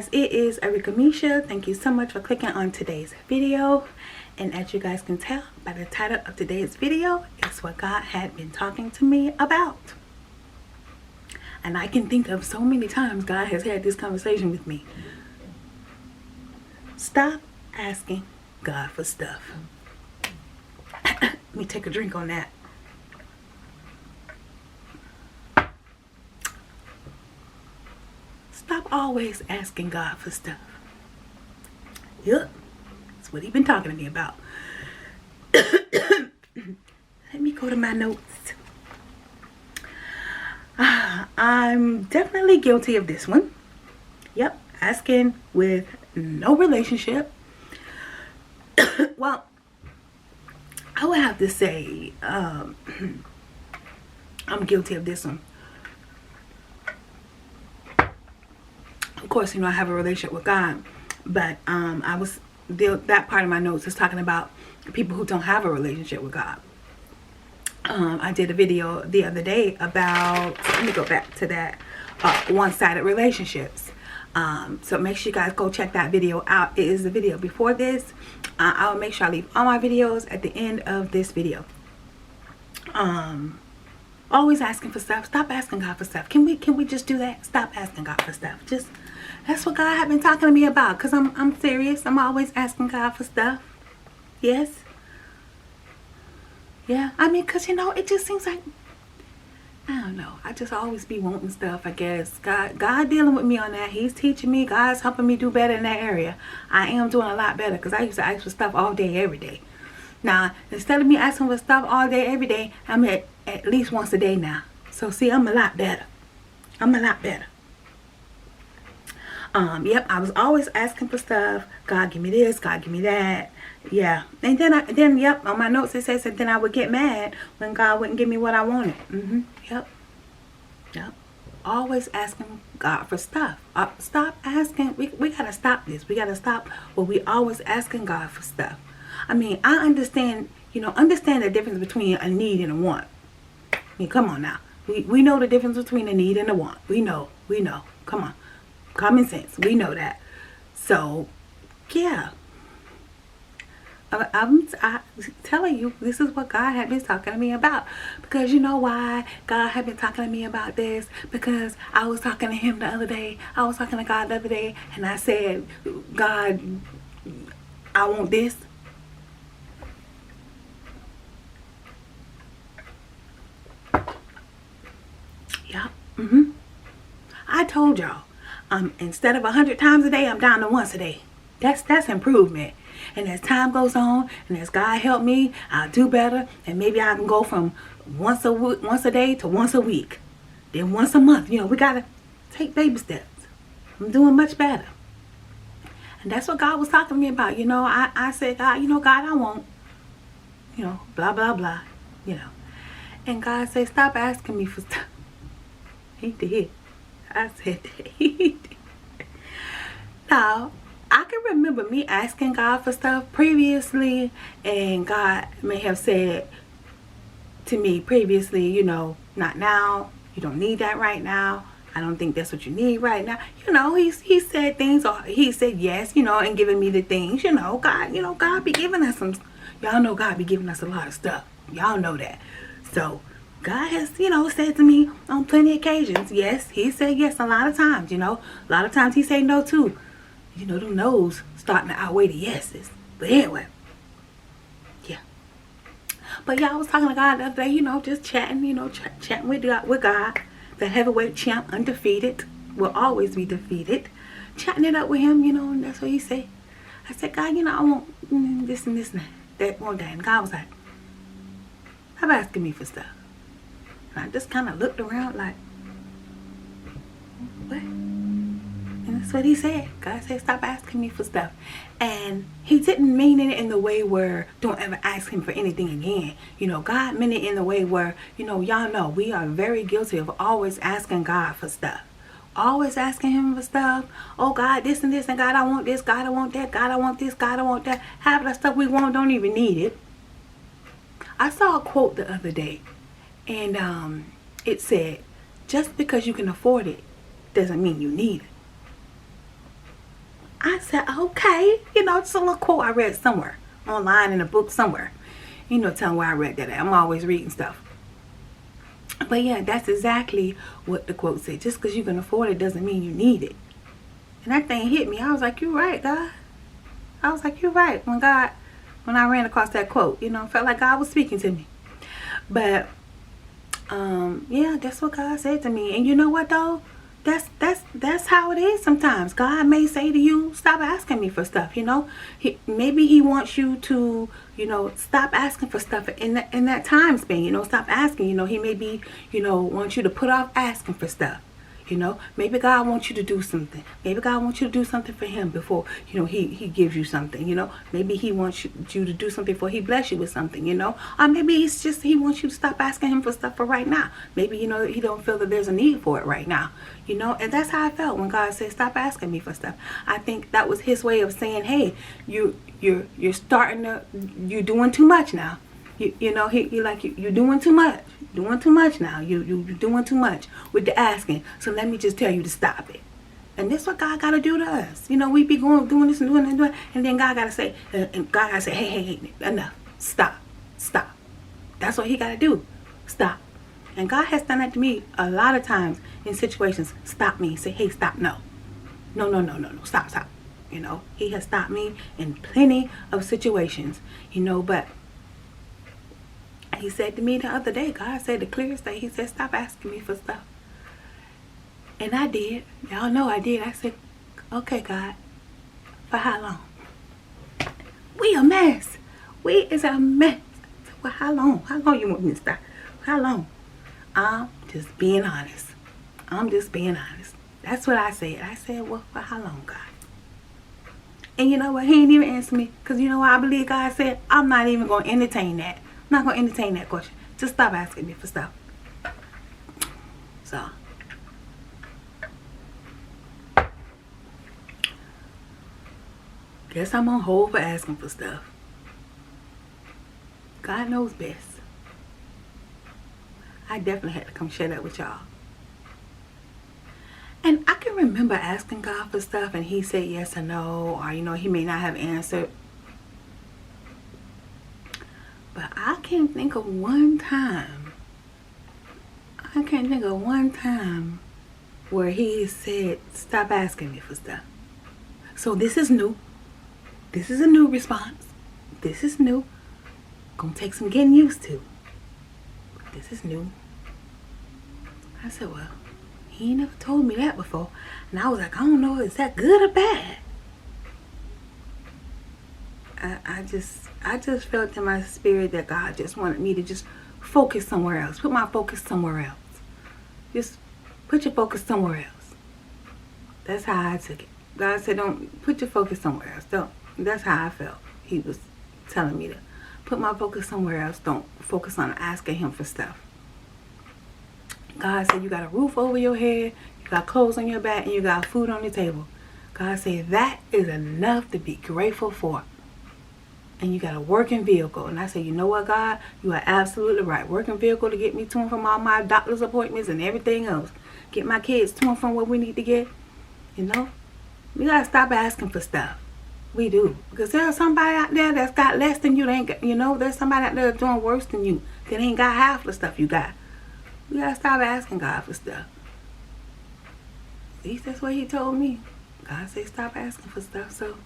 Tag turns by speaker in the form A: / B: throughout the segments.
A: guys, it is Arika Misha. Thank you so much for clicking on today's video. And as you guys can tell by the title of today's video, it's what God had been talking to me about. And I can think of so many times God has had this conversation with me. Stop asking God for stuff. Let me take a drink on that. Stop always asking God for stuff. Yep, that's what he's been talking to me about. Let me go to my notes. I'm definitely guilty of this one. Yep, asking with no relationship. Well, I would have to say I'm guilty of this one. Of course, you know, I have a relationship with God, but that part of my notes is talking about people who don't have a relationship with God. I did a video the other day about, let me go back to that, one-sided relationships. So make sure you guys go check that video out. It is the video before this. I'll make sure I leave all my videos at the end of this video. Always asking for stuff. Stop asking God for stuff. Can we just do that? Stop asking God for stuff. Just, that's what God had been talking to me about. Because I'm serious. I'm always asking God for stuff. Yes. Yeah. I mean, because, you know, it just seems like, I don't know. I just always be wanting stuff, I guess. God dealing with me on that. He's teaching me. God's helping me do better in that area. I am doing a lot better. Because I used to ask for stuff all day, every day. Now, instead of me asking for stuff all day, every day, I'm at least once a day now. So, see, I'm a lot better. I'm a lot better. Yep, I was always asking for stuff. God, give me this. God, give me that. Yeah. And then, yep, on my notes it says that then I would get mad when God wouldn't give me what I wanted. Yep. Yep. Always asking God for stuff. Stop asking. We got to stop this. We got to stop where we always asking God for stuff. I mean, I understand, you know, understand the difference between a need and a want. I mean, come on now. We know the difference between a need and a want. We know. Come on. Common sense. We know that. So, yeah. I'm telling you, this is what God had been talking to me about. Because you know why God had been talking to me about this? Because I was talking to him the other day. I was talking to God the other day. And I said, God, I want this. Yep. I told y'all. Instead of 100 times a day, I'm down to once a day. That's improvement. And as time goes on, and as God help me, I'll do better. And maybe I can go from once a day to once a week. Then once a month. You know, we got to take baby steps. I'm doing much better. And that's what God was talking to me about. You know, I said, God, you know, God, I want, you know, blah, blah, blah. You know. And God said, stop asking me for stuff. He did. I said that. He did. Now, I can remember me asking God for stuff previously, and God may have said to me previously, you know, not now. You don't need that right now. I don't think that's what you need right now. You know, he said things, or he said yes, you know, and giving me the things, you know, God be giving us some, y'all know God be giving us a lot of stuff. Y'all know that. So, God has, you know, said to me on plenty of occasions, yes, he said yes a lot of times, you know. A lot of times he said no too. You know, them no's starting to outweigh the yeses. But anyway, yeah. But yeah, I was talking to God the other day, you know, just chatting, you know, chatting with God. The heavyweight champ, undefeated, will always be defeated. Chatting it up with him, you know, and that's what he said. I said, God, you know, I want this and this and that one day. And God was like, stop asking me for stuff. And I just kind of looked around like, what? And that's what he said. God said, stop asking me for stuff. And he didn't mean it in the way where don't ever ask him for anything again. You know, God meant it in the way where, you know, y'all know we are very guilty of always asking God for stuff. Always asking him for stuff. Oh, God, this and this. And God, I want this. God, I want that. God, I want this. God, I want that. Half of the stuff we want don't even need it. I saw a quote the other day. And it said, just because you can afford it doesn't mean you need it. I said, okay. It's a little quote I read somewhere, online in a book somewhere. Tell me where I read that at. I'm always reading stuff. But yeah, that's exactly what the quote said. Just because you can afford it doesn't mean you need it. And that thing hit me. I was like, you're right, God. I was like, you're right. When I ran across that quote, felt like God was speaking to me. But, yeah, that's what God said to me. And you know what, though? That's how it is sometimes. God may say to you, stop asking me for stuff, Maybe he wants you to, stop asking for stuff in that time span, stop asking, he may be, want you to put off asking for stuff. Maybe God wants you to do something. Maybe God wants you to do something for him before, he gives you something, Maybe he wants you to do something before he bless you with something, Or maybe it's just he wants you to stop asking him for stuff for right now. Maybe, he don't feel that there's a need for it right now, And that's how I felt when God said, stop asking me for stuff. I think that was his way of saying, hey, you're starting to, you're doing too much now. He like, you're doing too much. Doing too much now. You're doing too much with the asking. So let me just tell you to stop it. And this is what God got to do to us. We be doing this and doing that. And then God got to say, hey, enough. Stop. That's what he got to do. Stop. And God has done that to me a lot of times in situations. Stop me. Say, hey, stop. No. Stop. He has stopped me in plenty of situations, but he said to me the other day, God said the clearest thing, he said, stop asking me for stuff. And I did. Y'all know I did. I said, okay, God, for how long? We a mess. We is a mess. Said, well, how long? How long you want me to stop? How long? I'm just being honest. That's what I said. I said, well, for how long, God? And you know what? He ain't even answer me. Because you know what I believe God said? I'm not even going to entertain that. I'm not going to entertain that question. Just stop asking me for stuff. So. Guess I'm on hold for asking for stuff. God knows best. I definitely had to come share that with y'all. And I can remember asking God for stuff and he said yes or no. Or, he may not have answered. But I can't think of one time. Where he said, stop asking me for stuff. So this is new. This is a new response. This is new. Gonna take some getting used to. This is new. I said, well, he never told me that before. And I was like, I don't know, is that good or bad? I just felt in my spirit that God just wanted me to just focus somewhere else. Put my focus somewhere else. Just put your focus somewhere else. That's how I took it. God said, don't put your focus somewhere else. Don't. That's how I felt. He was telling me to put my focus somewhere else. Don't focus on asking him for stuff. God said, you got a roof over your head, you got clothes on your back, and you got food on the table. God said, that is enough to be grateful for. And you got a working vehicle. And I said, you know what, God? You are absolutely right. Working vehicle to get me to and from all my doctor's appointments and everything else. Get my kids to and from where we need to get. We got to stop asking for stuff. We do. Because there's somebody out there that's got less than you. They ain't got, there's somebody out there that's doing worse than you. That ain't got half the stuff you got. We got to stop asking God for stuff. At least that's what he told me. God said stop asking for stuff. So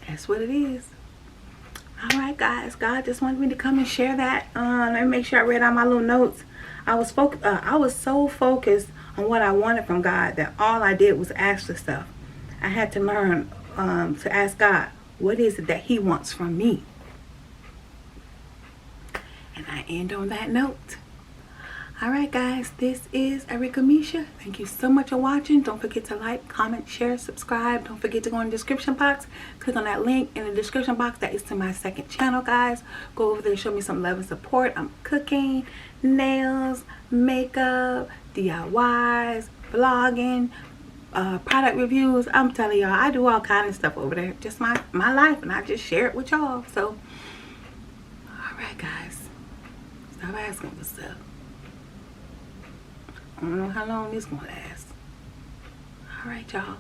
A: that's what it is. Alright, guys. God just wanted me to come and share that. Let me make sure I read out my little notes. I was so focused on what I wanted from God that all I did was ask for stuff. I had to learn to ask God, what is it that he wants from me? And I end on that note. Alright, guys. This is Erica Misha. Thank you so much for watching. Don't forget to like, comment, share, subscribe. Don't forget to go in the description box. Click on that link in the description box. That is to my second channel, guys. Go over there and show me some love and support. I'm cooking, nails, makeup, DIYs, vlogging, product reviews. I'm telling y'all, I do all kinds of stuff over there. Just my life, and I just share it with y'all. So, alright, guys. Stop asking for stuff. I don't know how long this gonna last. All right, y'all.